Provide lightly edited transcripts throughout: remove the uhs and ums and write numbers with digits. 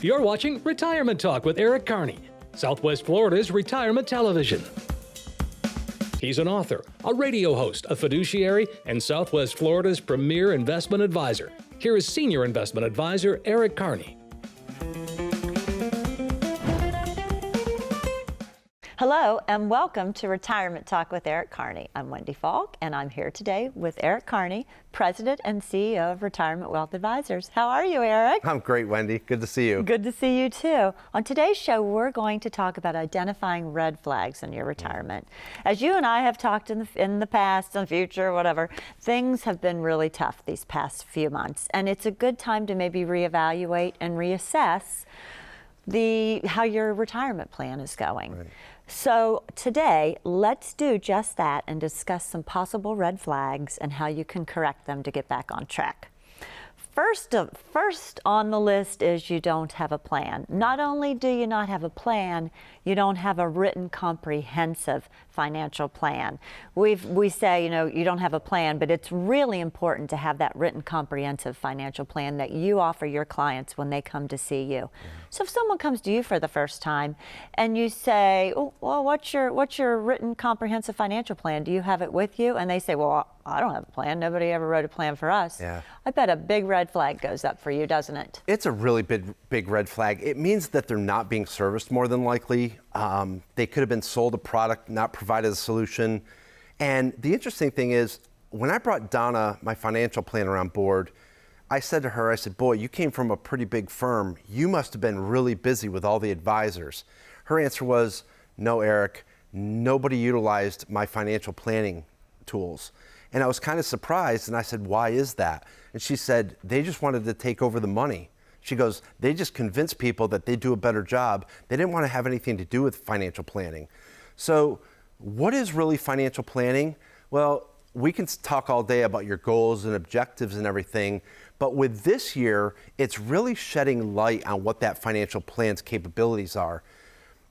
You're watching Retirement Talk with Eric Kearny, Southwest Florida's retirement television. He's an author, a radio host, a fiduciary, and Southwest Florida's premier investment advisor. Here is Senior Investment Advisor Eric Kearny. Hello and welcome to Retirement Talk with Eric Kearny. I'm Wendy Falk and I'm here today with Eric Kearny, President and CEO of Retirement Wealth Advisors. How are you, Eric? I'm great, Wendy. Good to see you. Good to see you too. On today's show, we're going to talk about identifying red flags in your retirement. As you and I have talked in the past, in the future, whatever, things have been really tough these past few months, and it's a good time to maybe reevaluate and reassess how your retirement plan is going. Right. So today, let's do just that and discuss some possible red flags and how you can correct them to get back on track. First on the list is you don't have a plan. Not only do you not have a plan, you don't have a written comprehensive financial plan. We say, you don't have a plan, but it's really important to have that written comprehensive financial plan that you offer your clients when they come to see you. So if someone comes to you for the first time and you say, oh, well, what's your written comprehensive financial plan? Do you have it with you? And they say, well, I don't have a plan. Nobody ever wrote a plan for us. Yeah. I bet a big red flag goes up for you, doesn't it? It's a really big red flag. It means that they're not being serviced more than likely. They could have been sold a product, not provided a solution. And the interesting thing is, when I brought Donna, my financial planner, on board, I said to her, boy, you came from a pretty big firm. You must have been really busy with all the advisors. Her answer was, no, Eric, nobody utilized my financial planning tools. And I was kind of surprised, and I said, why is that? And she said, they just wanted to take over the money. She goes, they just convinced people that they do a better job. They didn't want to have anything to do with financial planning. So what is really financial planning? Well, we can talk all day about your goals and objectives and everything, but with this year, it's really shedding light on what that financial plan's capabilities are.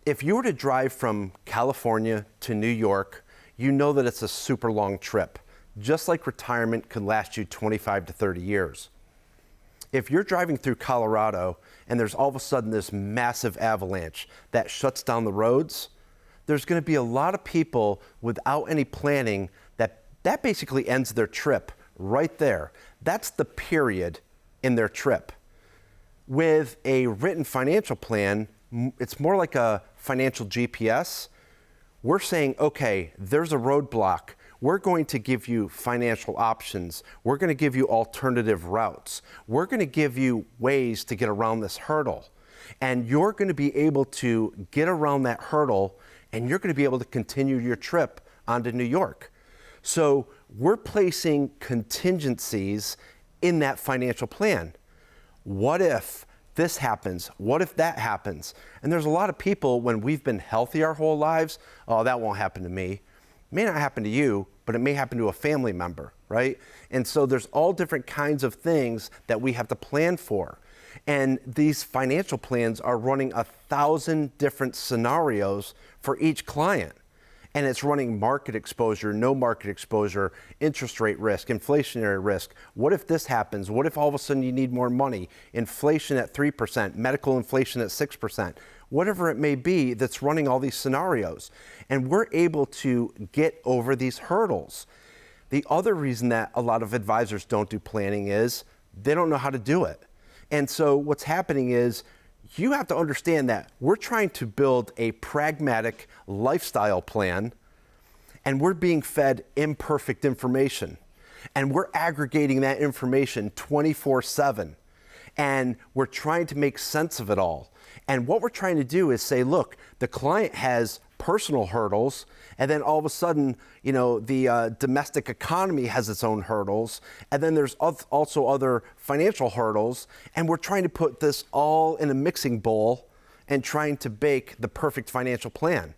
If you were to drive from California to New York, you know that it's a super long trip. Just like retirement could last you 25 to 30 years. If you're driving through Colorado and there's all of a sudden this massive avalanche that shuts down the roads, there's going to be a lot of people without any planning that basically ends their trip right there. That's the period in their trip. With a written financial plan, it's more like a financial GPS. We're saying, okay, there's a roadblock. We're going to give you financial options. We're going to give you alternative routes. We're going to give you ways to get around this hurdle. And you're going to be able to get around that hurdle, and you're going to be able to continue your trip onto New York. So we're placing contingencies in that financial plan. What if this happens? What if that happens? And there's a lot of people, when we've been healthy our whole lives, oh, that won't happen to me. It may not happen to you, but it may happen to a family member, right? And so there's all different kinds of things that we have to plan for. And these financial plans are running 1,000 different scenarios for each client. And it's running market exposure, no market exposure, interest rate risk, inflationary risk. What if this happens? What if all of a sudden you need more money? Inflation at 3%, medical inflation at 6%. Whatever it may be that's running all these scenarios. And we're able to get over these hurdles. The other reason that a lot of advisors don't do planning is they don't know how to do it. And so what's happening is you have to understand that we're trying to build a pragmatic lifestyle plan, and we're being fed imperfect information. And we're aggregating that information 24/7. And we're trying to make sense of it all. And what we're trying to do is say, look, the client has personal hurdles, and then all of a sudden, the domestic economy has its own hurdles, and then there's also other financial hurdles, and we're trying to put this all in a mixing bowl and trying to bake the perfect financial plan.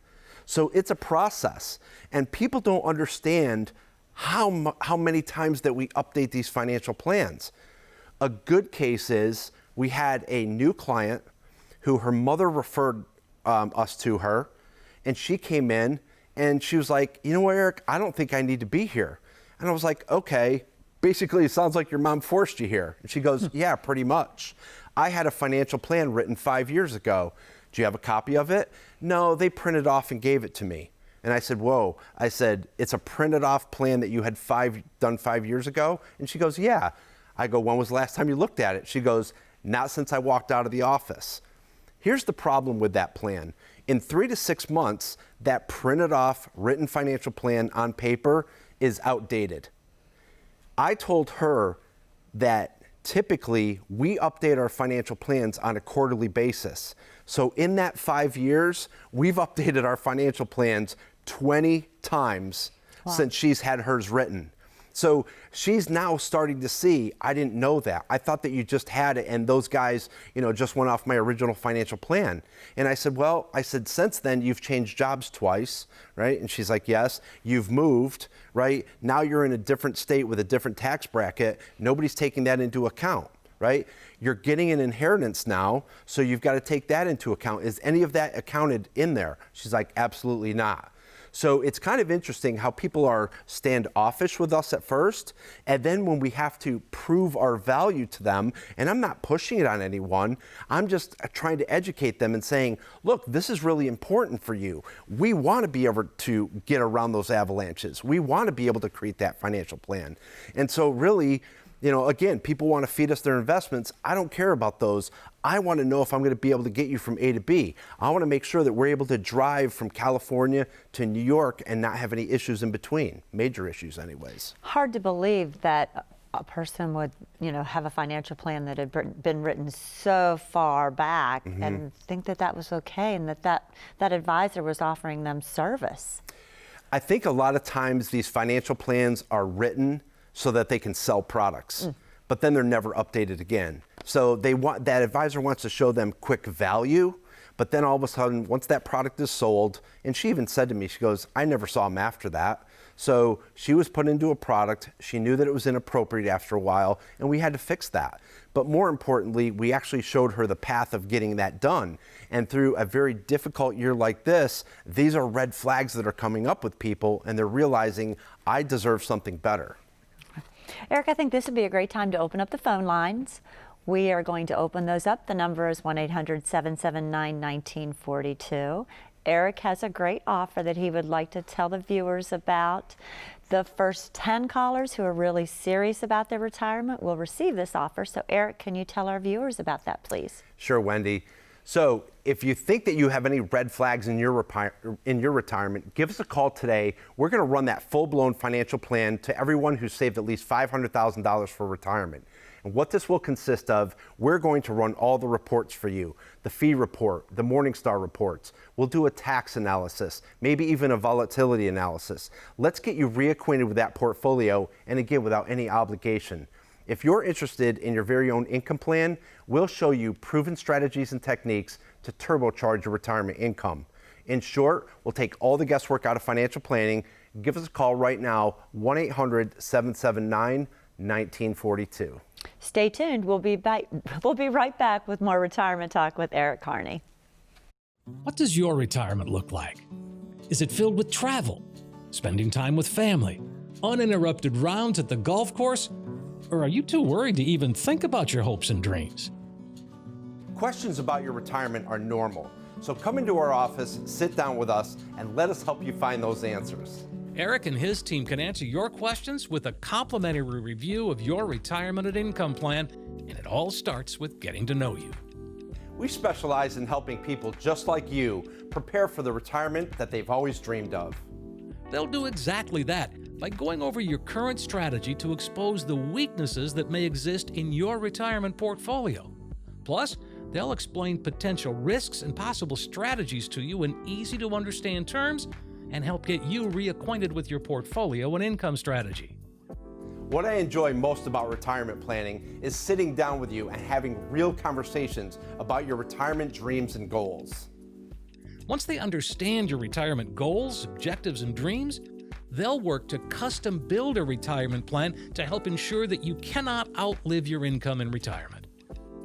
So it's a process, and people don't understand how many times that we update these financial plans. A good case is we had a new client who her mother referred us to her, and she came in and she was like, you know what, Eric, I don't think I need to be here. And I was like, okay, basically, it sounds like your mom forced you here. And she goes, yeah, pretty much. I had a financial plan written 5 years ago. Do you have a copy of it? No, they printed off and gave it to me. And I said, whoa. I said, it's a printed off plan that you had done 5 years ago? And she goes, yeah. I go, when was the last time you looked at it? She goes, not since I walked out of the office. Here's the problem with that plan. In 3 to 6 months, that printed off written financial plan on paper is outdated. I told her that typically we update our financial plans on a quarterly basis. So in that 5 years, we've updated our financial plans 20 times since she's had hers written. So she's now starting to see, I didn't know that. I thought that you just had it and those guys, just went off my original financial plan. And I said, well, since then you've changed jobs twice, right? And she's like, yes. You've moved, right? Now you're in a different state with a different tax bracket. Nobody's taking that into account, right? You're getting an inheritance now, so you've got to take that into account. Is any of that accounted in there? She's like, absolutely not. So it's kind of interesting how people are standoffish with us at first, and then when we have to prove our value to them, and I'm not pushing it on anyone, I'm just trying to educate them and saying, look, this is really important for you. We want to be able to get around those avalanches. We want to be able to create that financial plan. And so really, again, people want to feed us their investments. I don't care about those. I want to know if I'm going to be able to get you from A to B. I want to make sure that we're able to drive from California to New York and not have any issues in between, major issues anyways. Hard to believe that a person would, have a financial plan that had been written so far back and think that that was okay and that advisor was offering them service. I think a lot of times these financial plans are written so that they can sell products, but then they're never updated again. So that advisor wants to show them quick value, but then all of a sudden, once that product is sold, and she even said to me, she goes, I never saw them after that. So she was put into a product, she knew that it was inappropriate after a while, and we had to fix that. But more importantly, we actually showed her the path of getting that done. And through a very difficult year like this, these are red flags that are coming up with people, and they're realizing I deserve something better. Eric, I think this would be a great time to open up the phone lines. We are going to open those up. The number is 1-800-779-1942. Eric has a great offer that he would like to tell the viewers about. The first 10 callers who are really serious about their retirement will receive this offer. So Eric, can you tell our viewers about that, please? Sure, Wendy. So if you think that you have any red flags in your retirement, give us a call today. We're going to run that full-blown financial plan to everyone who's saved at least $500,000 for retirement. And what this will consist of, we're going to run all the reports for you. The fee report, the Morningstar reports. We'll do a tax analysis, maybe even a volatility analysis. Let's get you reacquainted with that portfolio, and again, without any obligation. If you're interested in your very own income plan, we'll show you proven strategies and techniques to turbocharge your retirement income. In short, we'll take all the guesswork out of financial planning. Give us a call right now, 1-800-779-1942. Stay tuned. We'll be right back with more Retirement Talk with Eric Kearny. What does your retirement look like? Is it filled with travel, spending time with family, uninterrupted rounds at the golf course? Or are you too worried to even think about your hopes and dreams? Questions about your retirement are normal. So come into our office, sit down with us, and let us help you find those answers. Eric and his team can answer your questions with a complimentary review of your retirement and income plan, and it all starts with getting to know you. We specialize in helping people just like you prepare for the retirement that they've always dreamed of. They'll do exactly that by going over your current strategy to expose the weaknesses that may exist in your retirement portfolio. Plus, they'll explain potential risks and possible strategies to you in easy-to-understand terms and help get you reacquainted with your portfolio and income strategy. What I enjoy most about retirement planning is sitting down with you and having real conversations about your retirement dreams and goals. Once they understand your retirement goals, objectives, and dreams, they'll work to custom build a retirement plan to help ensure that you cannot outlive your income in retirement.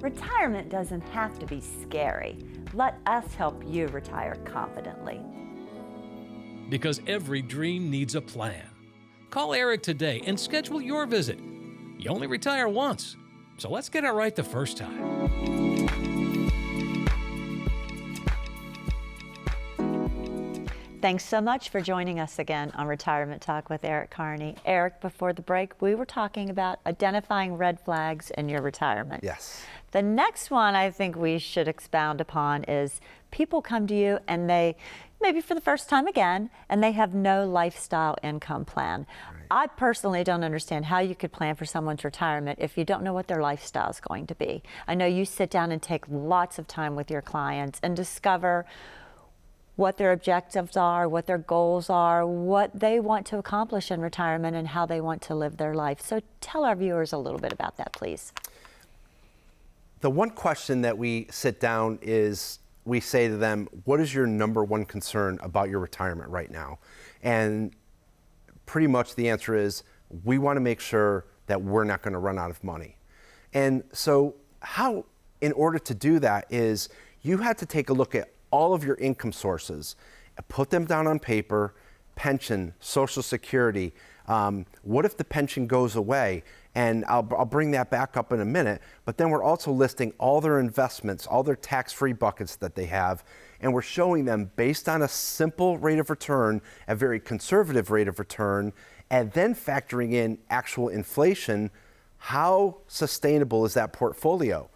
Retirement doesn't have to be scary. Let us help you retire confidently. Because every dream needs a plan. Call Eric today and schedule your visit You only retire once, so let's get it right the first time. Thanks so much for joining us again on Retirement Talk with Eric Kearny. Eric, before the break, we were talking about identifying red flags in your retirement. Yes. The next one I think we should expound upon is people come to you and they, maybe for the first time again, and they have no lifestyle income plan. Right. I personally don't understand how you could plan for someone's retirement if you don't know what their lifestyle is going to be. I know you sit down and take lots of time with your clients and discover what their objectives are, what their goals are, what they want to accomplish in retirement, and how they want to live their life. So tell our viewers a little bit about that, please. The one question that we sit down is, we say to them, what is your number one concern about your retirement right now? And pretty much the answer is, we want to make sure that we're not going to run out of money. And so how, in order to do that, is you have to take a look at all of your income sources, put them down on paper: pension, Social Security. What if the pension goes away? And I'll bring that back up in a minute. But then we're also listing all their investments, all their tax-free buckets that they have, and we're showing them, based on a simple rate of return, a very conservative rate of return, and then factoring in actual inflation, how sustainable is that portfolio?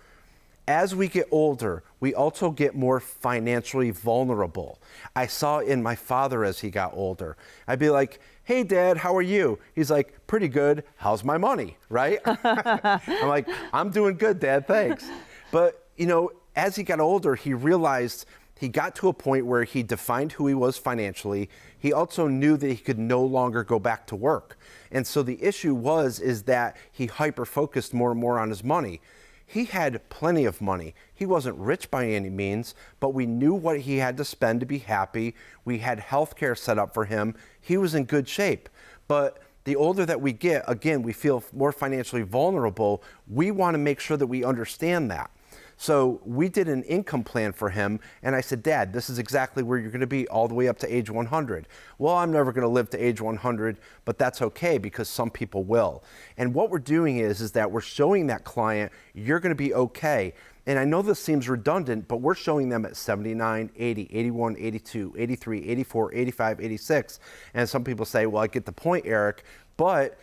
As we get older, we also get more financially vulnerable. I saw in my father as he got older. I'd be like, hey, Dad, how are you? He's like, pretty good. How's my money, right? I'm like, I'm doing good, Dad, thanks. But, you know, as he got older, he realized he got to a point where he defined who he was financially. He also knew that he could no longer go back to work. And so the issue is that he hyper-focused more and more on his money. He had plenty of money. He wasn't rich by any means, but we knew what he had to spend to be happy. We had health care set up for him. He was in good shape. But the older that we get, again, we feel more financially vulnerable. We want to make sure that we understand that. So we did an income plan for him, and I said, Dad, this is exactly where you're going to be all the way up to age 100. Well, I'm never going to live to age 100, but that's okay, because some people will. And what we're doing is that we're showing that client, you're going to be okay. And I know this seems redundant, but we're showing them at 79, 80, 81, 82, 83, 84, 85, 86. And some people say, well, I get the point, Eric, but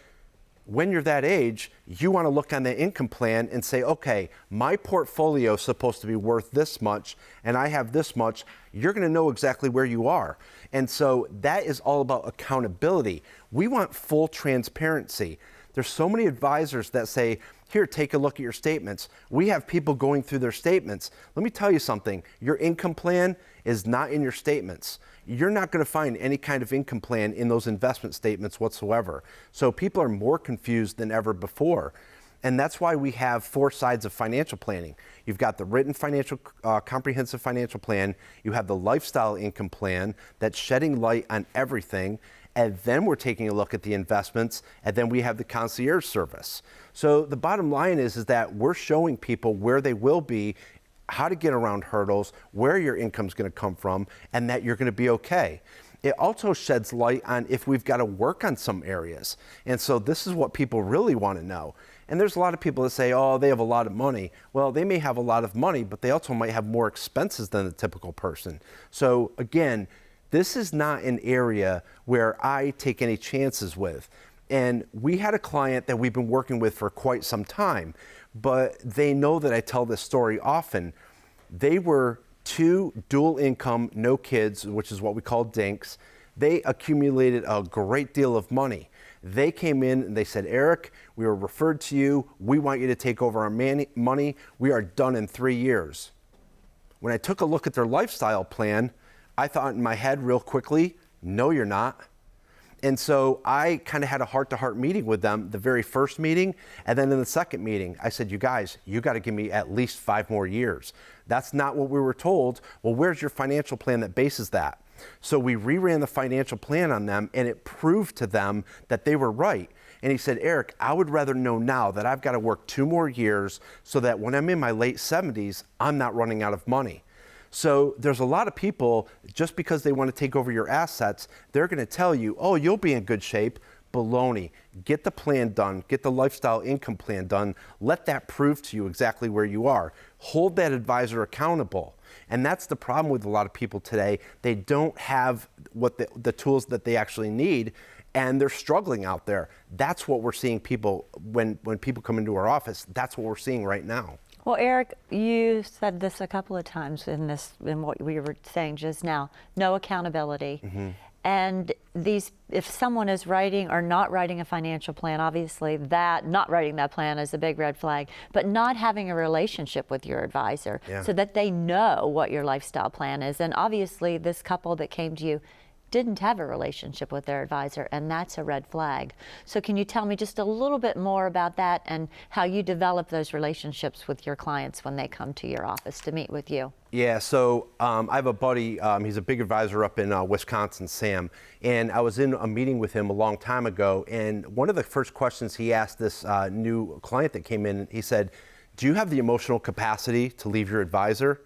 when you're that age, you want to look on the income plan and say, okay, my portfolio is supposed to be worth this much, and I have this much. You're going to know exactly where you are. And so that is all about accountability. We want full transparency. There's so many advisors that say, here, take a look at your statements. We have people going through their statements. Let me tell you something. Your income plan is not in your statements. You're not going to find any kind of income plan in those investment statements whatsoever. So people are more confused than ever before. And that's why we have 4 sides of financial planning. You've got the written comprehensive financial plan. You have the lifestyle income plan that's shedding light on everything. And then we're taking a look at the investments, and then we have the concierge service. So the bottom line is that we're showing people where they will be, how to get around hurdles, where your income's going to come from, and that you're going to be okay. It also sheds light on if we've got to work on some areas. And so this is what people really want to know. And there's a lot of people that say, oh, they have a lot of money. Well, they may have a lot of money, but they also might have more expenses than the typical person. So again, this is not an area where I take any chances with. And we had a client that we've been working with for quite some time, but they know that I tell this story often. They were 2 dual income, no kids, which is what we call dinks. They accumulated a great deal of money. They came in and they said, Eric, we were referred to you. We want you to take over our money. We are done in 3 years. When I took a look at their lifestyle plan, I thought in my head real quickly, no, you're not. And so I kind of had a heart-to-heart meeting with them, the very first meeting, and then in the second meeting, I said, you guys, you got to give me at least 5 more years. That's not what we were told. Well, where's your financial plan that bases that? So we reran the financial plan on them, and it proved to them that they were right. And he said, Eric, I would rather know now that I've got to work 2 more years so that when I'm in my late 70s, I'm not running out of money. So there's a lot of people, just because they want to take over your assets, they're going to tell you, oh, you'll be in good shape. baloney. Get the plan done, get the lifestyle income plan done. Let that prove to you exactly where you are. Hold that advisor accountable. And that's the problem with a lot of people today. They don't have what the tools that they actually need, and they're struggling out there. That's what we're seeing people, when people come into our office, that's what we're seeing right now. Well, Eric, you said this a couple of times in what we were saying just now, no accountability. Mm-hmm. And if someone is writing or not writing a financial plan, obviously not writing that plan is a big red flag, but not having a relationship with your advisor so that they know what your lifestyle plan is. And obviously this couple that came to you didn't have a relationship with their advisor, and that's a red flag. So can you tell me just a little bit more about that and how you develop those relationships with your clients when they come to your office to meet with you? Yeah, so I have a buddy, he's a big advisor up in Wisconsin, Sam, and I was in a meeting with him a long time ago, and one of the first questions he asked this new client that came in, he said, "Do you have the emotional capacity to leave your advisor?"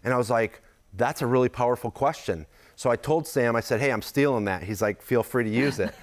And I was like, that's a really powerful question. So I told Sam, I said, "Hey, I'm stealing that." He's like, "Feel free to use it."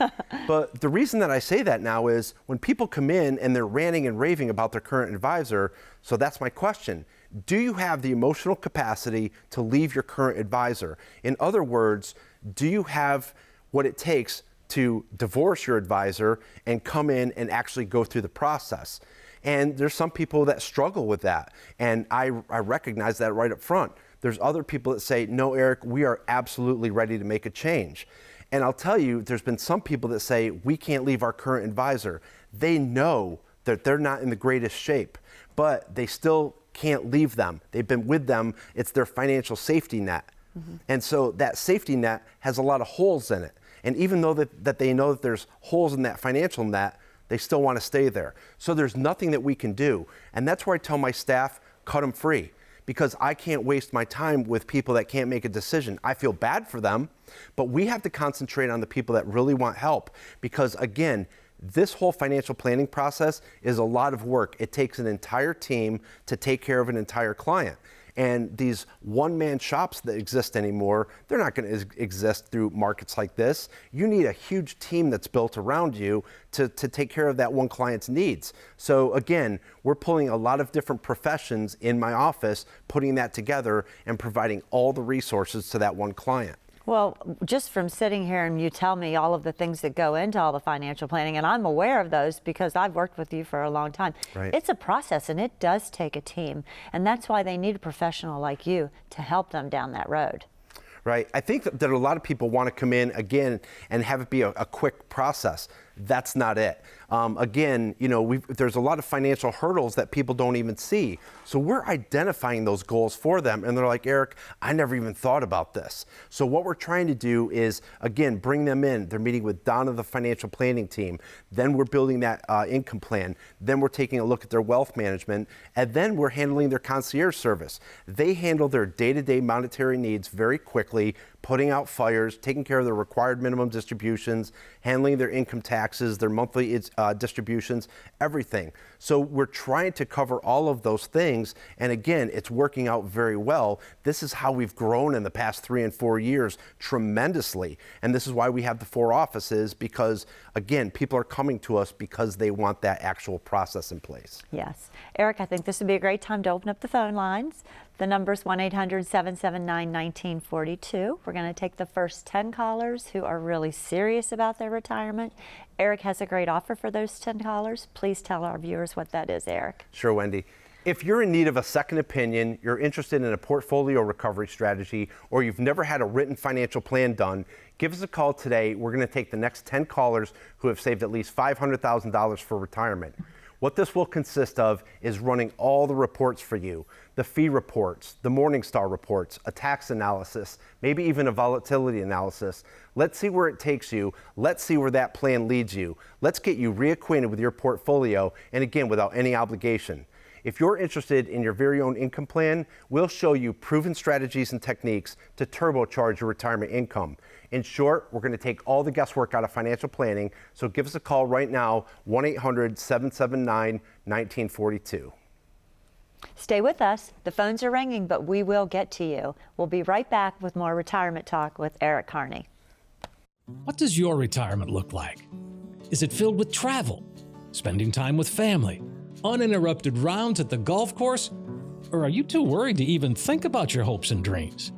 But the reason that I say that now is when people come in and they're ranting and raving about their current advisor, so that's my question. Do you have the emotional capacity to leave your current advisor? In other words, do you have what it takes to divorce your advisor and come in and actually go through the process? And there's some people that struggle with that. And I recognize that right up front. There's other people that say, "No, Eric, we are absolutely ready to make a change." And I'll tell you, there's been some people that say, "We can't leave our current advisor." They know that they're not in the greatest shape, but they still can't leave them. They've been with them. It's their financial safety net. Mm-hmm. And so that safety net has a lot of holes in it. And even though that they know that there's holes in that financial net, they still want to stay there. So there's nothing that we can do. And that's where I tell my staff, cut them free. Because I can't waste my time with people that can't make a decision. I feel bad for them, but we have to concentrate on the people that really want help. Because again, this whole financial planning process is a lot of work. It takes an entire team to take care of an entire client. And these one-man shops that exist anymore, they're not going to exist through markets like this. You need a huge team that's built around you to take care of that one client's needs. So again, we're pulling a lot of different professions in my office, putting that together and providing all the resources to that one client. Well, just from sitting here and you tell me all of the things that go into all the financial planning, and I'm aware of those because I've worked with you for a long time. Right. It's a process and it does take a team. And that's why they need a professional like you to help them down that road. Right. I think that a lot of people want to come in again and have it be a quick process. That's not it. Again, there's a lot of financial hurdles that people don't even see. So we're identifying those goals for them. And they're like, "Eric, I never even thought about this." So what we're trying to do is, again, bring them in. They're meeting with Donna, the financial planning team. Then we're building that income plan. Then we're taking a look at their wealth management. And then we're handling their concierge service. They handle their day-to-day monetary needs very quickly, putting out fires, taking care of their required minimum distributions, handling their income taxes, their monthly distributions, everything. So we're trying to cover all of those things. And again, it's working out very well. This is how we've grown in the past 3 and 4 years tremendously. And this is why we have the 4 offices, because again, people are coming to us because they want that actual process in place. Yes. Eric, I think this would be a great time to open up the phone lines. The number is 1-800-779-1942. We're going to take the first 10 callers who are really serious about their retirement. Eric has a great offer for those 10 callers. Please tell our viewers what that is, Eric. Sure, Wendy. If you're in need of a second opinion, you're interested in a portfolio recovery strategy, or you've never had a written financial plan done, give us a call today. We're going to take the next 10 callers who have saved at least $500,000 for retirement. What this will consist of is running all the reports for you, the fee reports, the Morningstar reports, a tax analysis, maybe even a volatility analysis. Let's see where it takes you. Let's see where that plan leads you. Let's get you reacquainted with your portfolio, and again, without any obligation. If you're interested in your very own income plan, we'll show you proven strategies and techniques to turbocharge your retirement income. In short, we're going to take all the guesswork out of financial planning, so give us a call right now, 1-800-779-1942. Stay with us. The phones are ringing, but we will get to you. We'll be right back with more Retirement Talk with Eric Kearny. What does your retirement look like? Is it filled with travel, spending time with family, uninterrupted rounds at the golf course? Or are you too worried to even think about your hopes and dreams?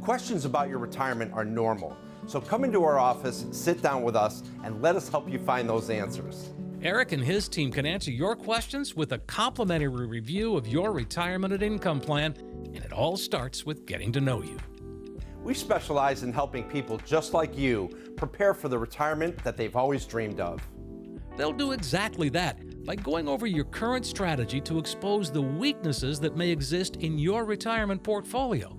Questions about your retirement are normal. So come into our office, sit down with us, and let us help you find those answers. Eric and his team can answer your questions with a complimentary review of your retirement and income plan, and it all starts with getting to know you. We specialize in helping people just like you prepare for the retirement that they've always dreamed of. They'll do exactly that by going over your current strategy to expose the weaknesses that may exist in your retirement portfolio.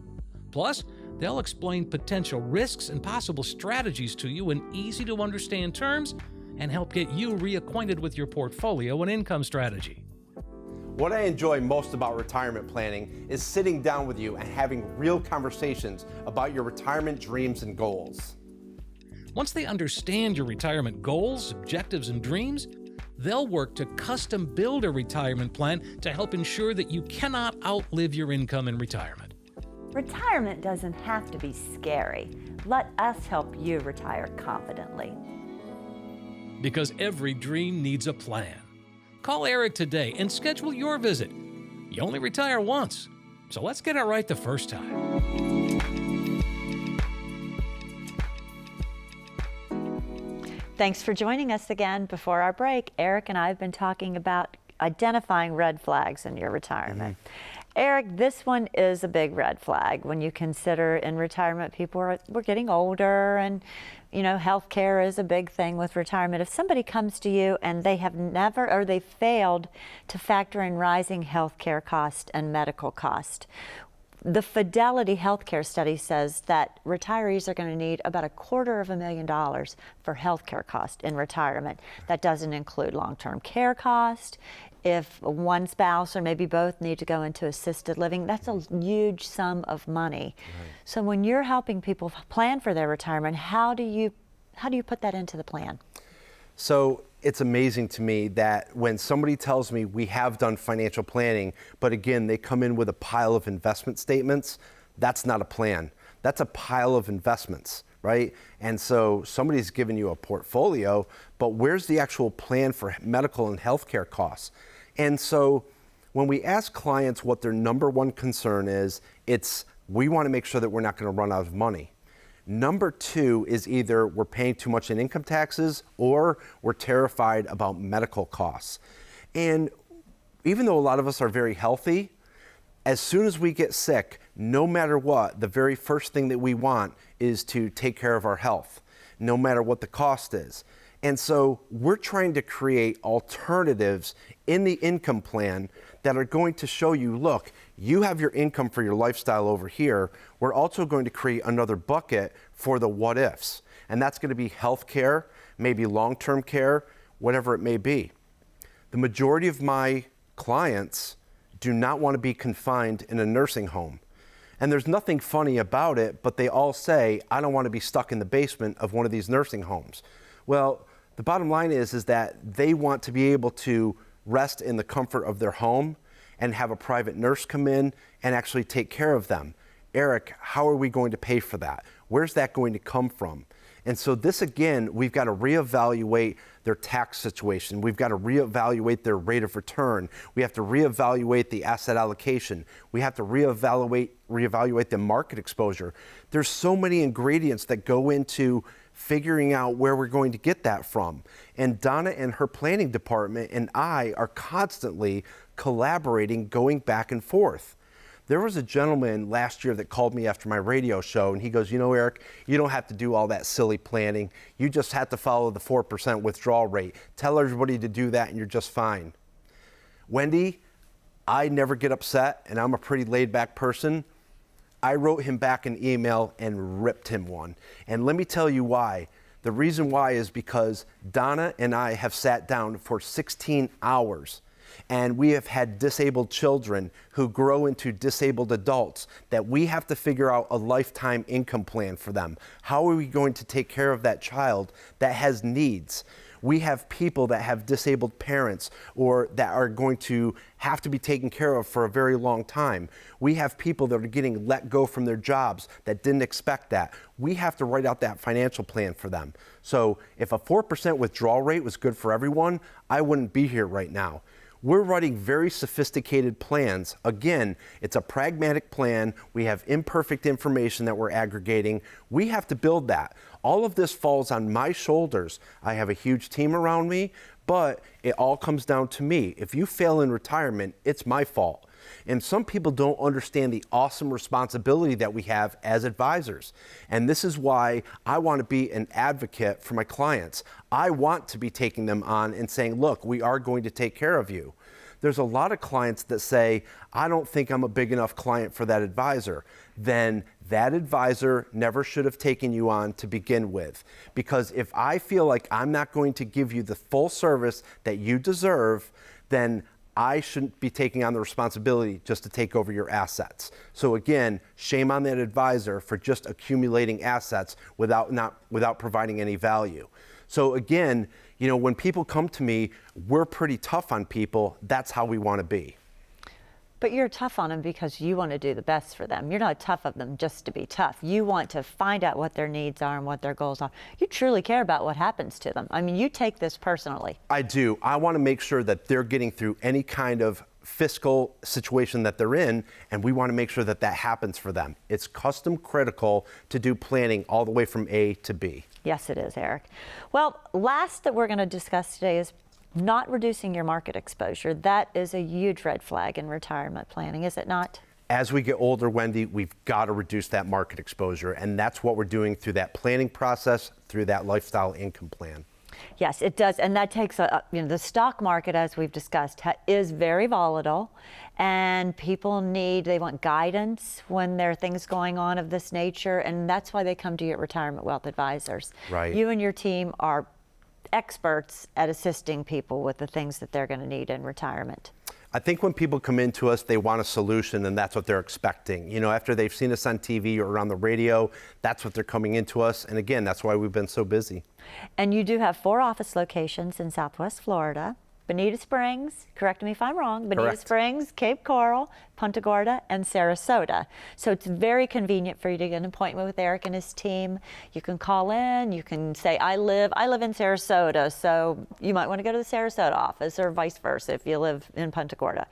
Plus, they'll explain potential risks and possible strategies to you in easy-to-understand terms and help get you reacquainted with your portfolio and income strategy. What I enjoy most about retirement planning is sitting down with you and having real conversations about your retirement dreams and goals. Once they understand your retirement goals, objectives, and dreams, they'll work to custom build a retirement plan to help ensure that you cannot outlive your income in retirement. Retirement doesn't have to be scary. Let us help you retire confidently. Because every dream needs a plan. Call Eric today and schedule your visit. You only retire once, so let's get it right the first time. Thanks for joining us again. Before our break, Eric and I have been talking about identifying red flags in your retirement. Eric, this one is a big red flag when you consider in retirement we're getting older, and you know, healthcare is a big thing with retirement. If somebody comes to you and they have never or they failed to factor in rising healthcare cost and medical cost, the Fidelity Healthcare study says that retirees are going to need about $250,000 for healthcare cost in retirement. That doesn't include long-term care cost. If one spouse or maybe both need to go into assisted living, that's a huge sum of money. Right. So when you're helping people plan for their retirement, how do you put that into the plan? So it's amazing to me that when somebody tells me we have done financial planning, but again, they come in with a pile of investment statements, that's not a plan. That's a pile of investments, right? And so somebody's given you a portfolio, but where's the actual plan for medical and healthcare costs? And so when we ask clients what their number one concern is, it's we want to make sure that we're not going to run out of money. Number two is either we're paying too much in income taxes or we're terrified about medical costs. And even though a lot of us are very healthy, as soon as we get sick, no matter what, the very first thing that we want is to take care of our health, no matter what the cost is. And so we're trying to create alternatives in the income plan that are going to show you, look, you have your income for your lifestyle over here. We're also going to create another bucket for the what ifs. And that's going to be health care, maybe long-term care, whatever it may be. The majority of my clients do not want to be confined in a nursing home. And there's nothing funny about it, but they all say, I don't want to be stuck in the basement of one of these nursing homes. Well, the bottom line is that they want to be able to rest in the comfort of their home and have a private nurse come in and actually take care of them. Eric, how are we going to pay for that? Where's that going to come from? And so this, again, we've got to reevaluate their tax situation. We've got to reevaluate their rate of return. We have to reevaluate the asset allocation. We have to reevaluate the market exposure. There's so many ingredients that go into figuring out where we're going to get that from. And Donna and her planning department and I are constantly collaborating, going back and forth. There was a gentleman last year that called me after my radio show, and he goes, you know, Eric, you don't have to do all that silly planning. You just have to follow the 4% withdrawal rate. Tell everybody to do that and you're just fine. Wendy, I never get upset, and I'm a pretty laid back person. I wrote him back an email and ripped him one. And let me tell you why. The reason why is because Donna and I have sat down for 16 hours, and we have had disabled children who grow into disabled adults that we have to figure out a lifetime income plan for them. How are we going to take care of that child that has needs? We have people that have disabled parents or that are going to have to be taken care of for a very long time. We have people that are getting let go from their jobs that didn't expect that. We have to write out that financial plan for them. So if a 4% withdrawal rate was good for everyone, I wouldn't be here right now. We're writing very sophisticated plans. Again, it's a pragmatic plan. We have imperfect information that we're aggregating. We have to build that. All of this falls on my shoulders. I have a huge team around me, but it all comes down to me. If you fail in retirement, it's my fault. And some people don't understand the awesome responsibility that we have as advisors. And this is why I want to be an advocate for my clients. I want to be taking them on and saying, look, we are going to take care of you. There's a lot of clients that say, I don't think I'm a big enough client for that advisor. Then that advisor never should have taken you on to begin with. Because if I feel like I'm not going to give you the full service that you deserve, then I shouldn't be taking on the responsibility just to take over your assets. So again, shame on that advisor for just accumulating assets without providing any value. So again, you know, when people come to me, we're pretty tough on people. That's how we want to be. But you're tough on them because you want to do the best for them. You're not tough of them just to be tough. You want to find out what their needs are and what their goals are. You truly care about what happens to them. I mean, you take this personally. I do. I want to make sure that they're getting through any kind of fiscal situation that they're in, and we want to make sure that that happens for them. It's custom critical to do planning all the way from A to B. Yes, it is, Eric. Well, last that we're going to discuss today is not reducing your market exposure. That is a huge red flag in retirement planning, is it not? As we get older, Wendy, we've got to reduce that market exposure, and that's what we're doing through that planning process, through that lifestyle income plan. Yes, it does, and that takes the stock market, as we've discussed, is very volatile, and people they want guidance when there are things going on of this nature, and that's why they come to you at Retirement Wealth Advisors. Right. You and your team are experts at assisting people with the things that they're going to need in retirement. I think when people come into us, they want a solution, and that's what they're expecting. You know, after they've seen us on TV or on the radio, that's what they're coming into us. And again, that's why we've been so busy. And you do have 4 office locations in Southwest Florida. Bonita Springs, correct me if I'm wrong, Bonita Correct. Springs, Cape Coral, Punta Gorda, and Sarasota. So it's very convenient for you to get an appointment with Eric and his team. You can call in, you can say, I live in Sarasota, so you might want to go to the Sarasota office, or vice versa if you live in Punta Gorda.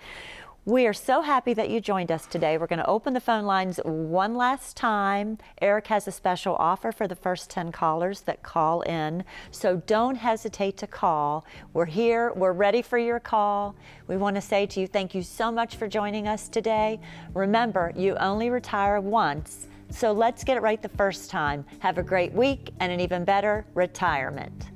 We are so happy that you joined us today. We're going to open the phone lines one last time. Eric has a special offer for the first 10 callers that call in, so don't hesitate to call. We're here. We're ready for your call. We want to say to you, thank you so much for joining us today. Remember, you only retire once, so let's get it right the first time. Have a great week and an even better retirement.